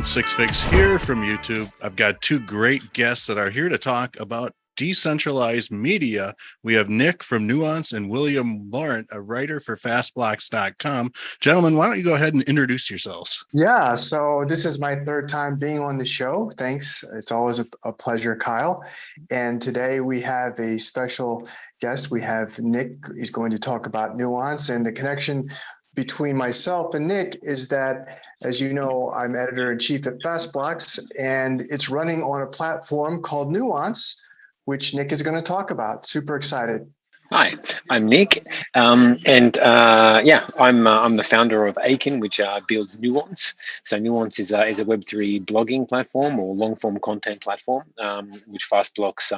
Six Figs here from YouTube. I've got two great guests that are here to talk about decentralized media. We have Nick from Nuance and William Laurent, a writer for fastblocks.com. Gentlemen, why don't you go ahead and introduce yourselves? Yeah, so this is my third time being on the show. Thanks. It's always a pleasure, Kyle. And today we have a special guest. We have Nick. He's going to talk about Nuance, and the connection between myself and Nick is that, as you know, I'm editor-in-chief at Fastblocks, and it's running on a platform called Nuance, which Nick is going to talk about. Super excited. Hi, I'm Nick, I'm the founder of Aiken, which builds Nuance. So Nuance is a Web3 blogging platform or long-form content platform, which Fastblocks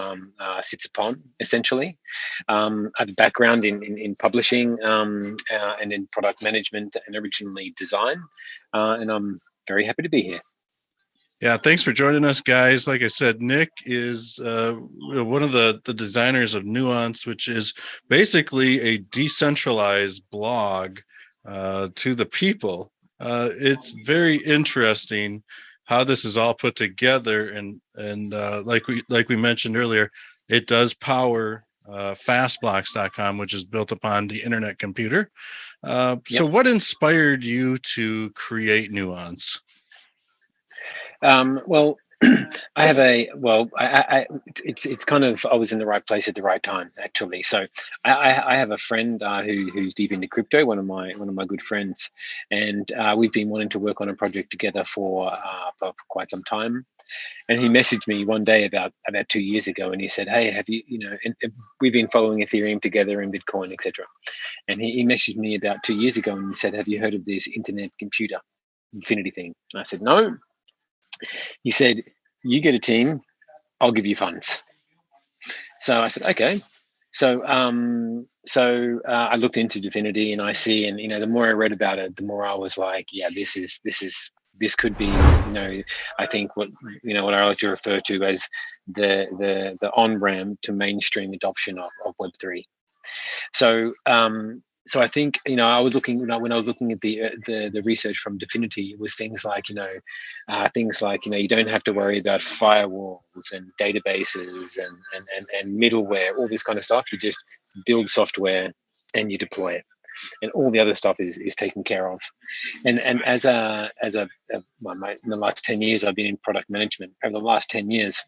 sits upon, essentially. I have a background in publishing and in product management and originally design, and I'm very happy to be here. Yeah, thanks for joining us, guys. Like I said, Nick is one of the designers of Nuance, which is basically a decentralized blog to the people. It's very interesting how this is all put together, and like we mentioned earlier, it does power fastblocks.com, which is built upon the internet computer. So what inspired you to create Nuance? Well, it's kind of, I was in the right place at the right time, actually. So I have a friend who's deep into crypto, one of my good friends, and we've been wanting to work on a project together for quite some time. And he messaged me one day about 2 years ago, and he said, "Hey, have you, and we've been following Ethereum together and Bitcoin, etc." And he messaged me about 2 years ago, and he said, "Have you heard of this internet computer infinity thing?" And I said, "No." He said, "You get a team, I'll give you funds." So I said, "Okay." So I looked into Divinity, and I see, and the more I read about it, the more I was like, "Yeah, this could be, I think what I like to refer to as the on ramp to mainstream adoption of Web3." So I think I was looking when I was looking at the research from Divinity, it was things like you don't have to worry about firewalls and databases and middleware, all this kind of stuff. You just build software and you deploy it, and all the other stuff is taken care of. And in the last 10 years, I've been in product management. Over the last 10 years,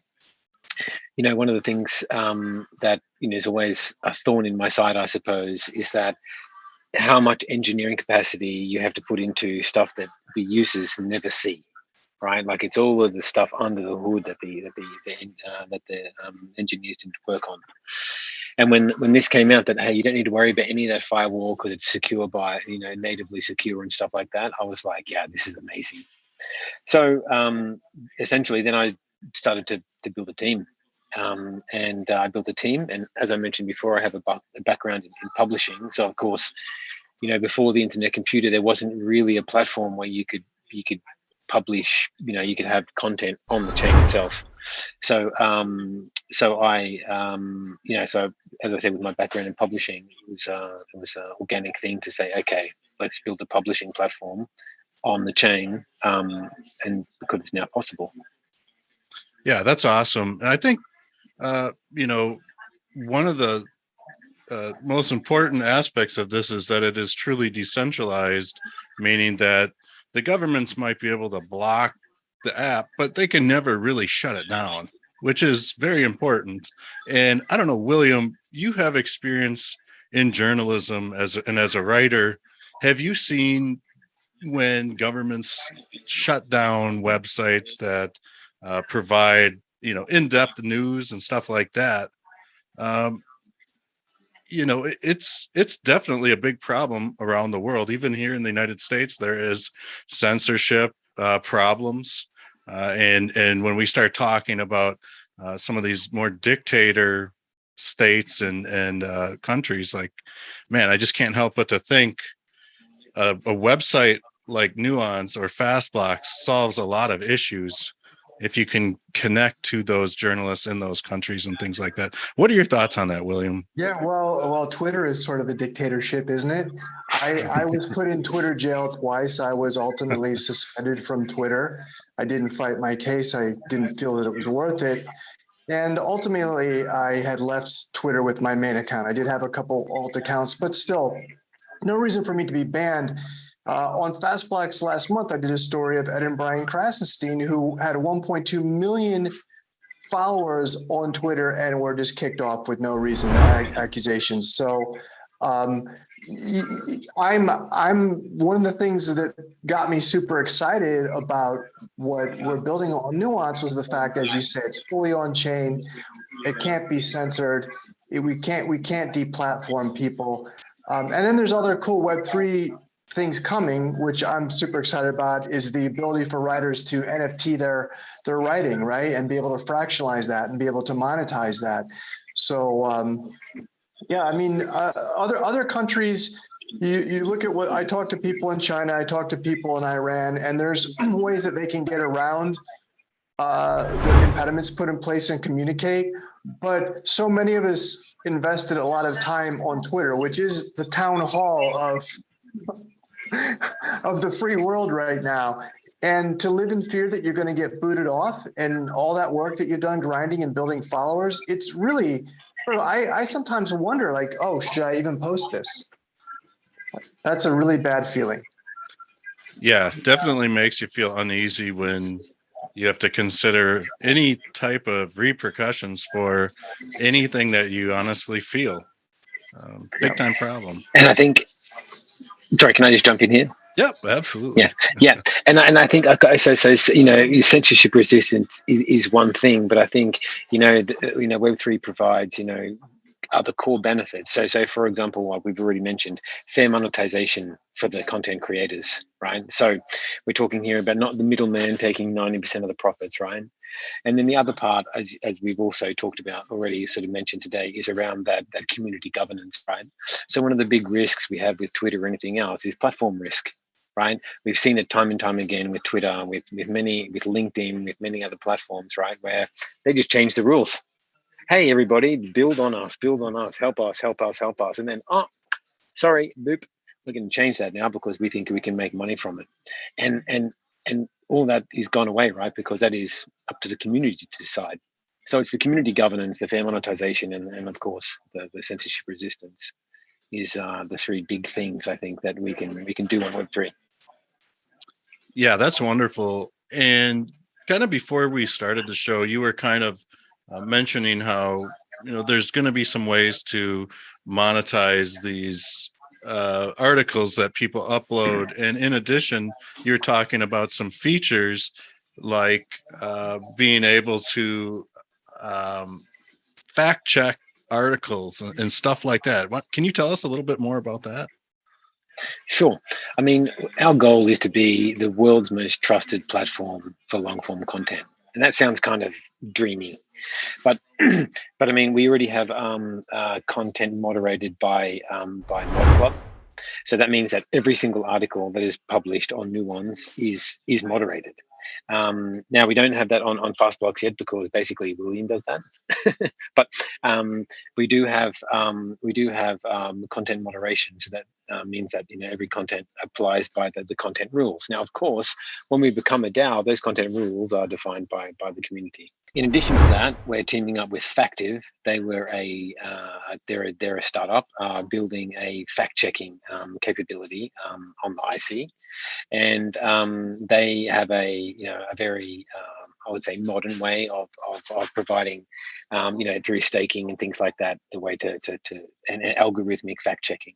one of the things that is always a thorn in my side, I suppose, is that how much engineering capacity you have to put into stuff that the users never see, right? Like it's all of the stuff under the hood that the engineers didn't work on. And when this came out that, hey, you don't need to worry about any of that firewall because it's secure by natively secure and stuff like that, I was like, yeah, this is amazing. So essentially, then I started to build a team. And I built a team, and as I mentioned before, I have a background in publishing. So of course, before the internet computer, there wasn't really a platform where you could publish. You could have content on the chain itself. So so as I said, with my background in publishing, it was an organic thing to say, okay, let's build a publishing platform on the chain, and because it's now possible. Yeah, that's awesome, and I think. One of the most important aspects of this is that it is truly decentralized, meaning that the governments might be able to block the app, but they can never really shut it down, which is very important. And I don't know, William, you have experience in journalism as a writer. Have you seen when governments shut down websites that provide in-depth news and stuff like that? It's definitely a big problem around the world. Even here in the United States, there is censorship problems, and when we start talking about some of these more dictator states and countries, like, man, I just can't help but to think a website like Nuance or Fastblocks solves a lot of issues. if you can connect to those journalists in those countries and things like that. What are your thoughts on that, William? Yeah, well, Twitter is sort of a dictatorship, isn't it? I was put in Twitter jail twice. I was ultimately suspended from Twitter. I didn't fight my case. I didn't feel that it was worth it. And ultimately, I had left Twitter with my main account. I did have a couple alt accounts, but still, no reason for me to be banned. On Fast Blacks last month, I did a story of Ed and Brian Krasenstein, who had 1.2 million followers on Twitter and were just kicked off with no reason, accusations. So I'm one of the things that got me super excited about what we're building on Nuance was the fact, as you say, it's fully on chain. It can't be censored. We can't deplatform people. And then there's other cool Web3 things coming, which I'm super excited about, is the ability for writers to NFT their writing, right, and be able to fractionalize that and be able to monetize that. So yeah, I mean, other countries. You look at what I talk to people in China, I talk to people in Iran, and there's ways that they can get around the impediments put in place and communicate. But so many of us invested a lot of time on Twitter, which is the town hall of the free world right now. And to live in fear that you're going to get booted off and all that work that you've done grinding and building followers, it's really, I sometimes wonder, like, oh, should I even post this? That's a really bad feeling. Yeah, definitely makes you feel uneasy when you have to consider any type of repercussions for anything that you honestly feel. Big time problem. And I think, sorry, can I just jump in here? Yep, absolutely. Yeah, and I think so. Censorship resistance is one thing, but I think Web3 provides other core benefits. So for example, what we've already mentioned, fair monetization for the content creators, right? So we're talking here about not the middleman taking 90% of the profits, right? And then the other part, as we've also talked about already, sort of mentioned today, is around that community governance, right? So one of the big risks we have with Twitter or anything else is platform risk, right? We've seen it time and time again with Twitter, with LinkedIn, with many other platforms, right, where they just change the rules. Hey, everybody, build on us, help us. And then, sorry, boop, we're going to change that now because we think we can make money from it. And all that is gone away, right? Because that is up to the community to decide. So it's the community governance, the fair monetization, and of course, the censorship resistance is the three big things I think that we can do on Web3. Yeah, that's wonderful. And kind of before we started the show, you were kind of mentioning how there's going to be some ways to monetize these articles that people upload, and in addition, you're talking about some features like being able to fact check articles and stuff like that. What can you tell us a little bit more about that? Sure. I mean, our goal is to be the world's most trusted platform for long form content. And that sounds kind of dreamy, but I mean, we already have content moderated by Mod Club. So that means that every single article that is published on Nuance is moderated. Now we don't have that on Fast Blocks yet because basically William does that, but we do have content moderation. So that means that every content applies by the content rules. Now, of course, when we become a DAO, those content rules are defined by the community. In addition to that, we're teaming up with Factive. They were they're a startup building a fact checking capability on the IC, and they have a very I would say modern way of providing through staking and things like that, the way to and algorithmic fact checking.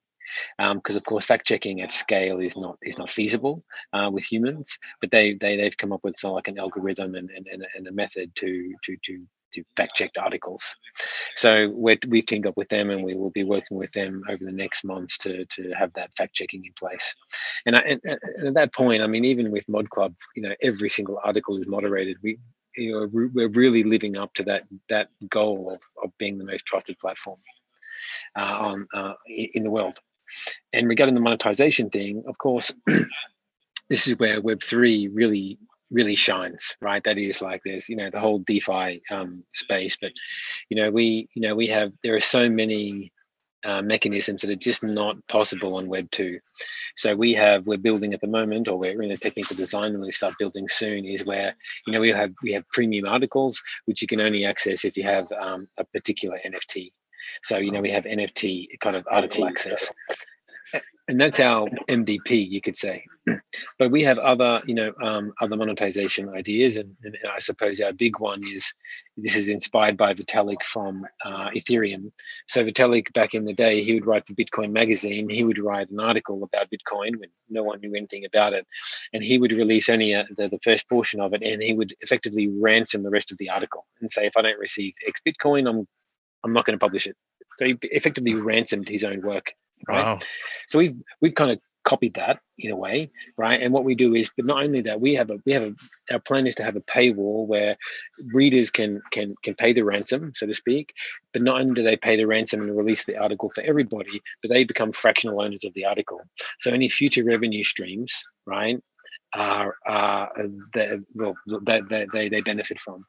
Because of course fact checking at scale is not feasible with humans, but they've come up with sort of like an algorithm and a method to fact check articles. So we've teamed up with them, and we will be working with them over the next months to have that fact checking in place. And at that point, I mean, even with Mod Club, every single article is moderated. We're really living up to that goal of being the most trusted platform in the world. And regarding the monetization thing, of course, this is where Web3 really really shines, right? That is like there's the whole DeFi space, but there are so many mechanisms that are just not possible on Web 2. So we're building at the moment, or we're in a technical design, and we start building soon, is where we have premium articles which you can only access if you have a particular NFT. So we have NFT kind of article access, and that's our MVP, you could say. But we have other other monetization ideas, and I suppose our big one is, this is inspired by Vitalik from Ethereum. So Vitalik, back in the day, he would write the Bitcoin magazine. He would write an article about Bitcoin when no one knew anything about it, and he would release only the first portion of it, and he would effectively ransom the rest of the article and say, if I don't receive X Bitcoin, I'm not going to publish it. So he effectively ransomed his own work, right? Wow. So we've kind of copied that in a way, right? And what we do is, but not only that, our plan is to have a paywall where readers can pay the ransom, so to speak. But not only do they pay the ransom and release the article for everybody, but they become fractional owners of the article. So any future revenue streams, right, they benefit from.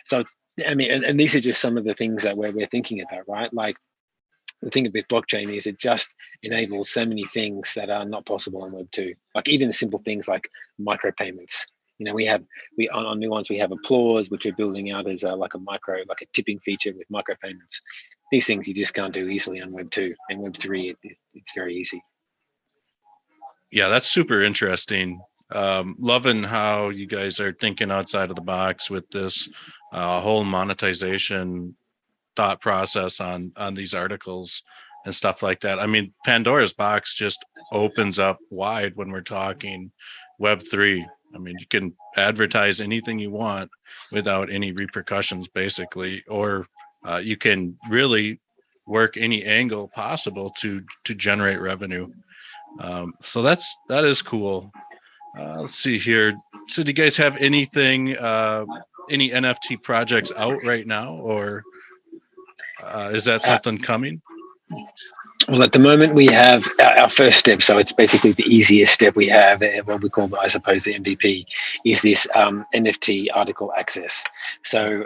So it's, and these are just some of the things that we're thinking about, right? Like, the thing with blockchain is it just enables so many things that are not possible on Web 2. Like even simple things like micropayments. On Nuance, we have applause, which we're building out as like a tipping feature with micropayments. These things you just can't do easily on Web 2, and Web 3 it's very easy. Yeah, that's super interesting. Loving how you guys are thinking outside of the box with this whole monetization thought process on these articles and stuff like that. I mean, Pandora's box just opens up wide when we're talking Web3. I mean, you can advertise anything you want without any repercussions, basically, or you can really work any angle possible to generate revenue. So that is cool. Let's see here. So do you guys have anything, any NFT projects out right now, or is that something coming? Well, at the moment, we have our first step. So it's basically the easiest step we have, what we call, I suppose, the MVP, is this NFT article access. So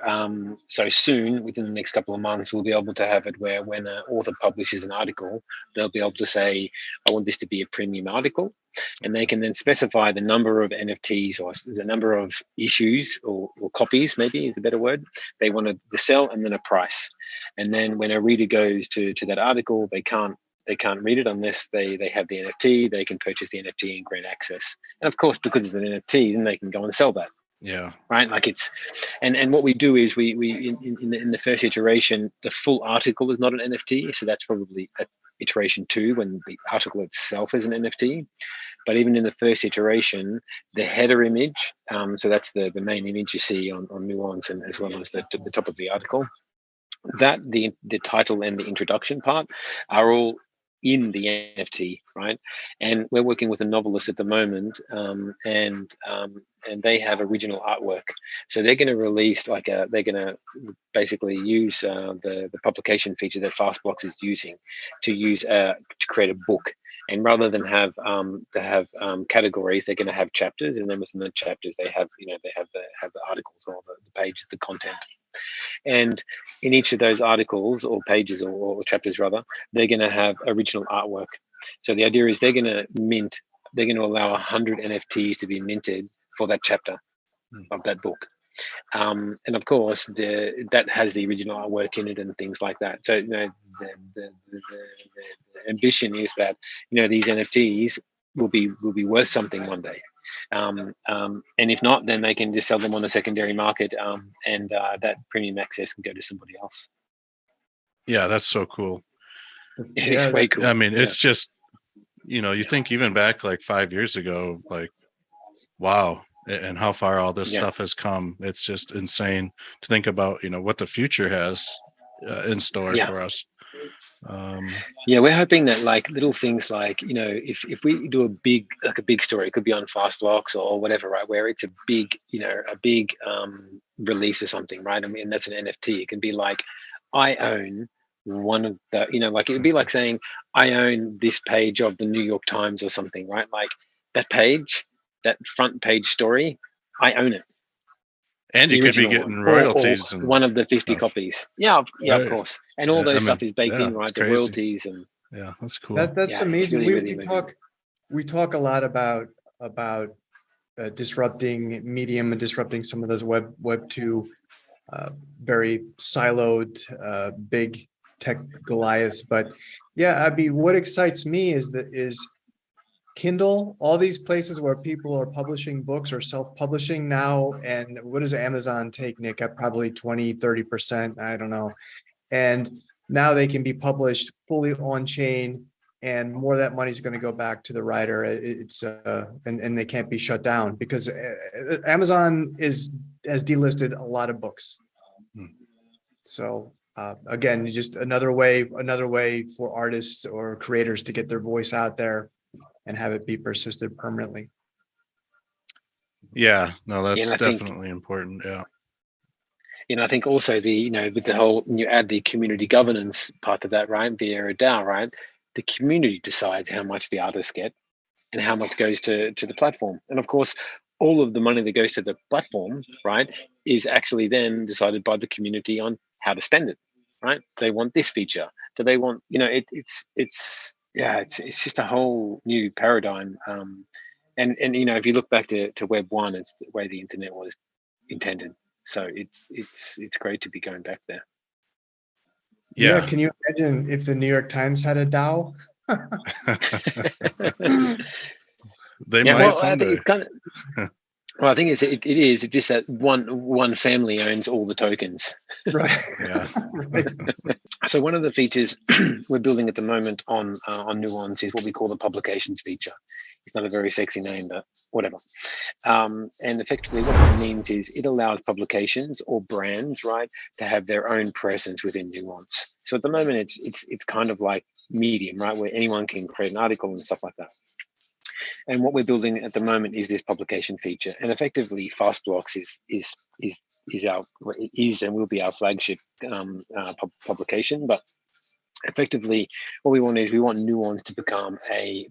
soon, within the next couple of months, we'll be able to have it where when an author publishes an article, they'll be able to say, I want this to be a premium article. And they can then specify the number of NFTs or the number of issues or copies, maybe is a better word, they want to sell, and then a price. And then when a reader goes to that article, they can't read it unless they have the NFT. They can purchase the NFT and grant access. And of course, because it's an NFT, then they can go and sell that. Yeah. Right. Like it's, and what we do is we in the first iteration, the full article is not an NFT. So that's iteration 2, when the article itself is an NFT. But even in the first iteration, the header image, so that's the main image you see on Nuance, and as well as the top of the article, that the title and the introduction part are all in the NFT, right? And we're working with a novelist at the moment, and they have original artwork. So they're going to release they're going to basically use the publication feature that Fastblocks is using to create a book. And rather than have categories, they're going to have chapters, and then within the chapters they have the articles or the pages, the content. And in each of those articles or pages or chapters rather, they're going to have original artwork. So the idea is they're going to allow 100 NFTs to be minted for that chapter of that book. And of course, that has the original artwork in it and things like that. So the ambition is that these NFTs will be worth something one day. And if not, then they can just sell them on the secondary market, and that premium access can go to somebody else. Yeah, that's so cool. It's way cool. I mean, it's just, you think even back like 5 years ago, like, wow, and how far all this stuff has come. It's just insane to think about, what the future has in store for us. We're hoping that like little things like, if we do a big story, it could be on Fastblocks or whatever, right, where it's a big release or something, right? I mean, that's an NFT. It can be like, I own one of the, like it'd be like saying, I own this page of the New York Times or something, right? Like that page, that front page story, I own it. And The you could be original getting one, royalties or and one of the 50 stuff. copies. Yeah, of Right. course. And all those stuff is baked yeah, in, it's right? The crazy. royalties and Yeah, that's cool. That's yeah, it's amazing. really, really We amazing. talk a lot about disrupting medium and disrupting some of those web two very siloed big tech Goliaths. But yeah, I mean, what excites me is Kindle, all these places where people are publishing books or self-publishing now. And what does Amazon take, Nick? At probably 20-30%, I don't know. And now they can be published fully on chain, and more of that money is going to go back to the writer. It's and they can't be shut down because Amazon has delisted a lot of books. So again, just another way for artists or creators to get their voice out there and have it be persisted permanently. Yeah, no, that's and I think, definitely important. Yeah. I think also with the whole, you add the community governance part of that, right? Via a DAO, right? The community decides how much the artists get and how much goes to the platform. And of course, all of the money that goes to the platform, right, is actually then decided by the community on how to spend it, right? Do they want this feature? Do they want, it's just a whole new paradigm. And if you look back to Web 1, it's the way the internet was intended. So it's great to be going back there. Yeah. Can you imagine if the New York Times had a DAO? They might someday. I think it's kind of. Well, I think it's just that one family owns all the tokens. Right. Yeah. Right. So one of the features we're building at the moment on Nuance is what we call the publications feature. It's not a very sexy name, but whatever. And effectively, what that means is it allows publications or brands, right, to have their own presence within Nuance. So at the moment, it's kind of like Medium, right, where anyone can create an article and stuff like that. And what we're building at the moment is this publication feature, and effectively, Fastblocks is and will be our flagship publication. But effectively, what we want Nuance to become a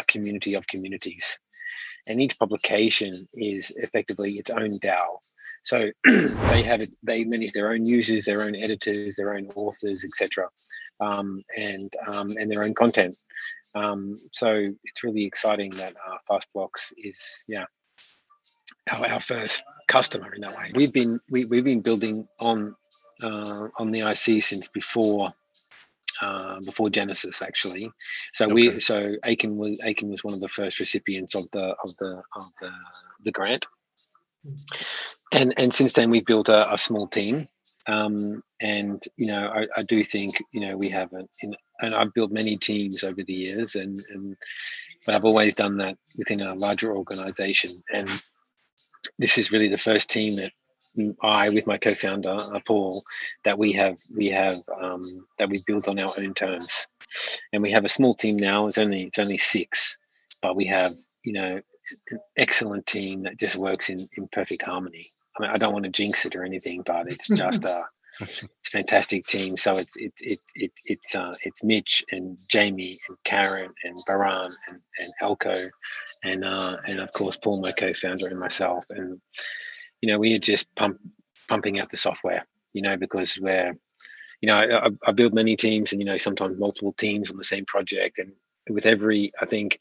community of communities, and each publication is effectively its own DAO. So they manage their own users, their own editors, their own authors, etc., and their own content. So it's really exciting that Fastblocks is our first customer in that way. We've been building on the IC since before Genesis, actually. So Aiken was one of the first recipients of the grant, and since then we've built a small team. And I do think we haven't, and I've built many teams over the years, but I've always done that within a larger organization. And this is really the first team that I, with my co-founder Paul, that we have that we built on our own terms. And we have a small team now. It's only 6, but we have an excellent team that just works in perfect harmony. I mean, I don't want to jinx it or anything, but it's just it's a fantastic team. So it's Mitch and Jamie and Karen and Baran and Elko and of course Paul, my co-founder, and myself. And we are just pumping out the software, because we're I build many teams, and sometimes multiple teams on the same project. And with every, I think,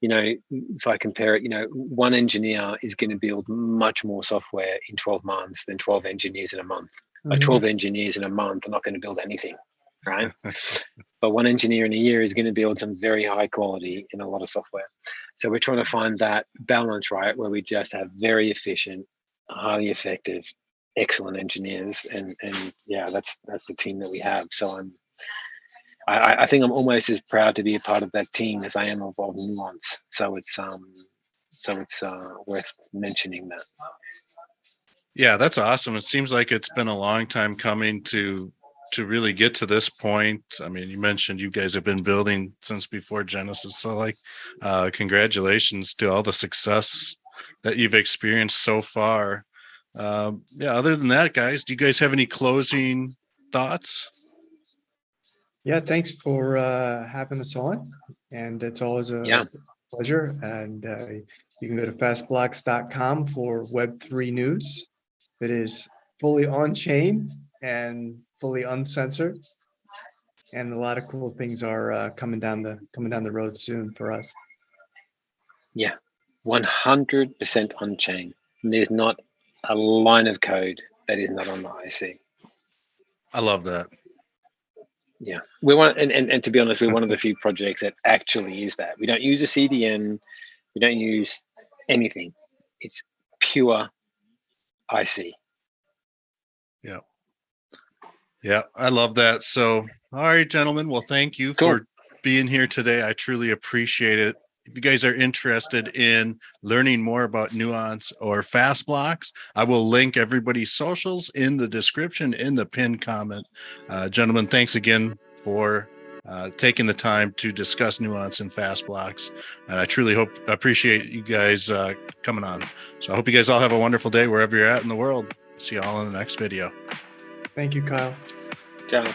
if I compare it, one engineer is going to build much more software in 12 months than 12 engineers in a month. Like 12 engineers in a month are not going to build anything, right? But one engineer in a year is going to build some very high quality in a lot of software. So we're trying to find that balance, right, where we just have very efficient, highly effective, excellent engineers, and that's the team that we have. So I think I'm almost as proud to be a part of that team as I am of Nuance. So it's worth mentioning that. Yeah, that's awesome. It seems like it's been a long time coming to really get to this point. I mean, you mentioned you guys have been building since before Genesis. So congratulations to all the success that you've experienced so far. Other than that, guys, do you guys have any closing thoughts? Yeah, thanks for having us on. And it's always pleasure. And you can go to fastblocks.com for Web3 news that is fully on chain and fully uncensored. And a lot of cool things are coming down the road soon for us. Yeah, 100% on chain. There's not a line of code that is not on the IC. I love that. Yeah, we're one, and to be honest, we're one of the few projects that actually is that. We don't use a CDN, we don't use anything. It's pure IC. Yeah. Yeah, I love that. So, all right, gentlemen. Well, thank you Cool. for being here today. I truly appreciate it. If you guys are interested in learning more about Nuance or Fast Blocks, I will link everybody's socials in the description, in the pinned comment. Gentlemen, thanks again for taking the time to discuss Nuance and Fast Blocks. And I truly appreciate you guys coming on. So I hope you guys all have a wonderful day wherever you're at in the world. See you all in the next video. Thank you, Kyle. Ciao.